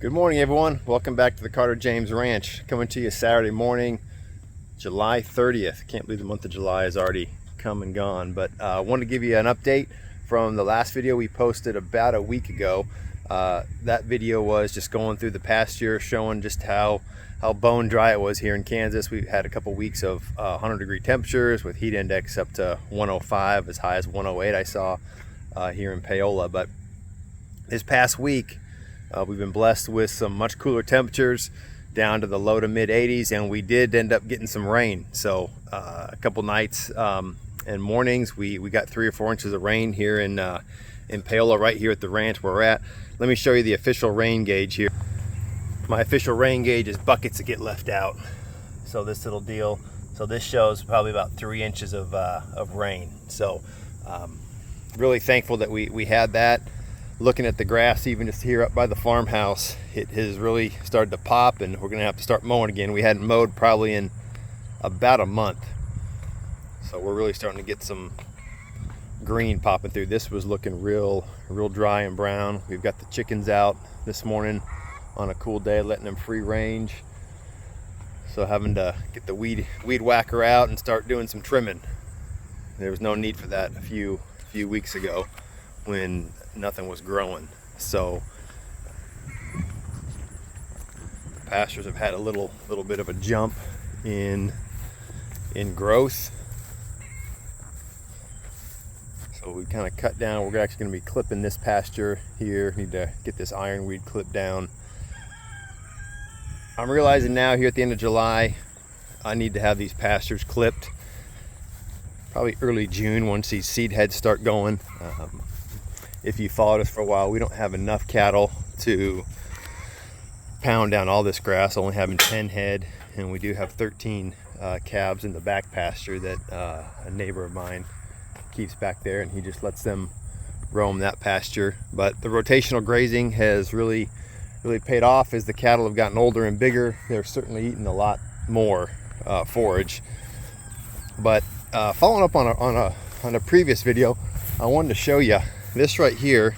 Good morning, everyone. Welcome back to the Carter James Ranch. Coming to you Saturday morning, July 30th. Can't believe the month of July has already come and gone, but I wanted to give you an update from the last video we posted about a week ago. That video was just going through the pasture, showing just how bone dry it was here in Kansas. We had a couple weeks of 100-degree temperatures with heat index up to 105, as high as 108 I saw here in Paola. But this past week, we've been blessed with some much cooler temperatures down to the low to mid 80s, and we did end up getting some rain. So a couple nights and mornings we got 3 or 4 inches of rain here in Paola, right here at the ranch where we're at. Let me show you the official rain gauge here. My official rain gauge is buckets that get left out. So this little deal, so this shows probably about 3 inches of rain. So really thankful that we had that. Looking at the grass, even just here up by the farmhouse, it has really started to pop, and we're gonna have to start mowing again. We hadn't mowed probably in about a month, so we're really starting to get some green popping through. This was looking real dry and brown. We've got the chickens out this morning on a cool day, letting them free range, so having to get the weed whacker out and start doing some trimming. There was no need for that a few weeks ago when nothing was growing. So the pastures have had a little bit of a jump in growth. So we kind of cut down. We're actually going to be clipping this pasture here. Need to get this ironweed clipped down. I'm realizing now here at the end of July, I need to have these pastures clipped probably early June once these seed heads start going. If you followed us for a while, we don't have enough cattle to pound down all this grass, only having 10 head, and we do have 13 calves in the back pasture that a neighbor of mine keeps back there, and he just lets them roam that pasture. But the rotational grazing has really paid off as the cattle have gotten older and bigger. They're certainly eating a lot more forage. But following up on a previous video, I wanted to show you this right here.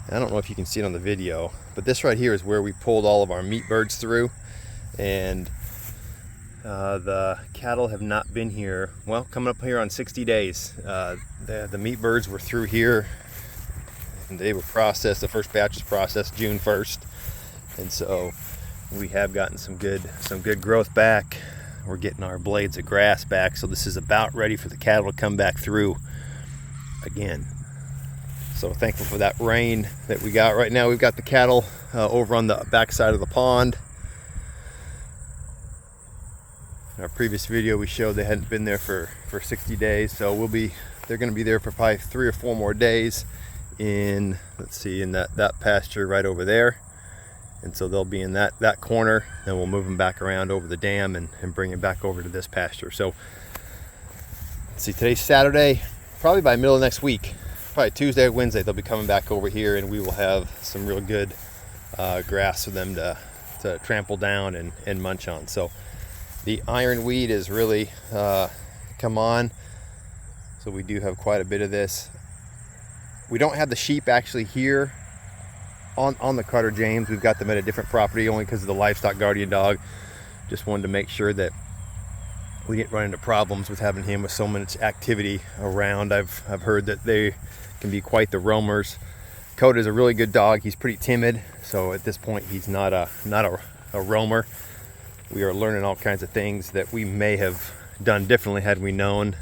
I don't know if you can see it on the video, but this right here is where we pulled all of our meat birds through, and the cattle have not been here, well, coming up here on 60 days. The meat birds were through here, and they were processed. The first batch was processed June 1st, and so we have gotten some good growth back. We're getting our blades of grass back, so this is about ready for the cattle to come back through again. So thankful for that rain that we got. Right now we've got the cattle over on the back side of the pond. In our previous video we showed they hadn't been there for 60 days, so they're going to be there for probably 3 or 4 more days in, let's see, in that pasture right over there. And so they'll be in that corner, then we'll move them back around over the dam and bring them back over to this pasture. So let's see, today's Saturday, probably by middle of next week, probably Tuesday or Wednesday, they'll be coming back over here, and we will have some real good grass for them to trample down and munch on. So the ironweed is really come on, so we do have quite a bit of this. We don't have the sheep actually here on the Carter James. We've got them at a different property only because of the livestock guardian dog. Just wanted to make sure that we didn't run into problems with having him with so much activity around. I've heard that they can be quite the roamers. Coda is a really good dog. He's pretty timid, so at this point he's not a roamer. We are learning all kinds of things that we may have done differently had we known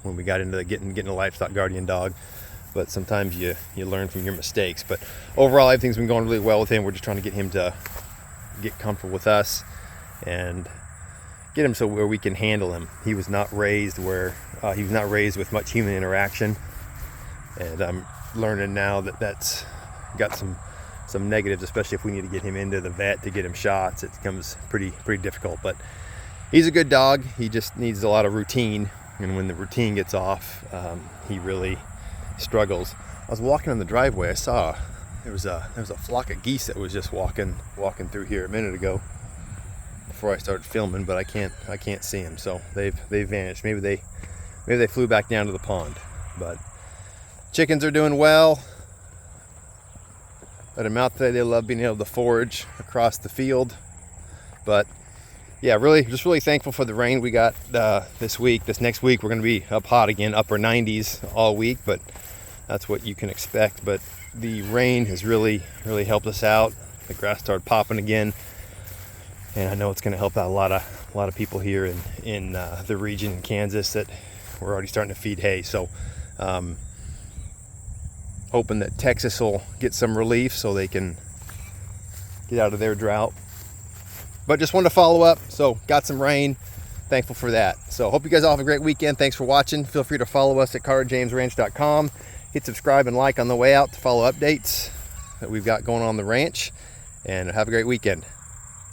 when we got into getting a livestock guardian dog. But sometimes you learn from your mistakes. But overall, everything's been going really well with him. We're just trying to get him to get comfortable with us and get him so where we can handle him. He was not raised with much human interaction, and I'm learning now that that's got some negatives, especially if we need to get him into the vet to get him shots. It becomes pretty difficult. But he's a good dog. He just needs a lot of routine, and when the routine gets off, he really struggles. I was walking on the driveway. I saw there was a flock of geese that was just walking through here a minute ago before I started filming, but I can't see them. So they've vanished. Maybe they flew back down to the pond. But chickens are doing well. let them out today. They love being able to forage across the field. But yeah, just really thankful for the rain we got this week. This next week we're going to be up hot again, upper 90s all week, but that's what you can expect. But the rain has really helped us out. The grass started popping again, and I know it's going to help out a lot of people here in the region in Kansas that we're already starting to feed hay. So hoping that Texas will get some relief so they can get out of their drought. But just wanted to follow up. So got some rain, thankful for that. So hope you guys all have a great weekend. Thanks for watching. Feel free to follow us at carterjamesranch.com. Hit subscribe and like on the way out to follow updates that we've got going on the ranch, and have a great weekend.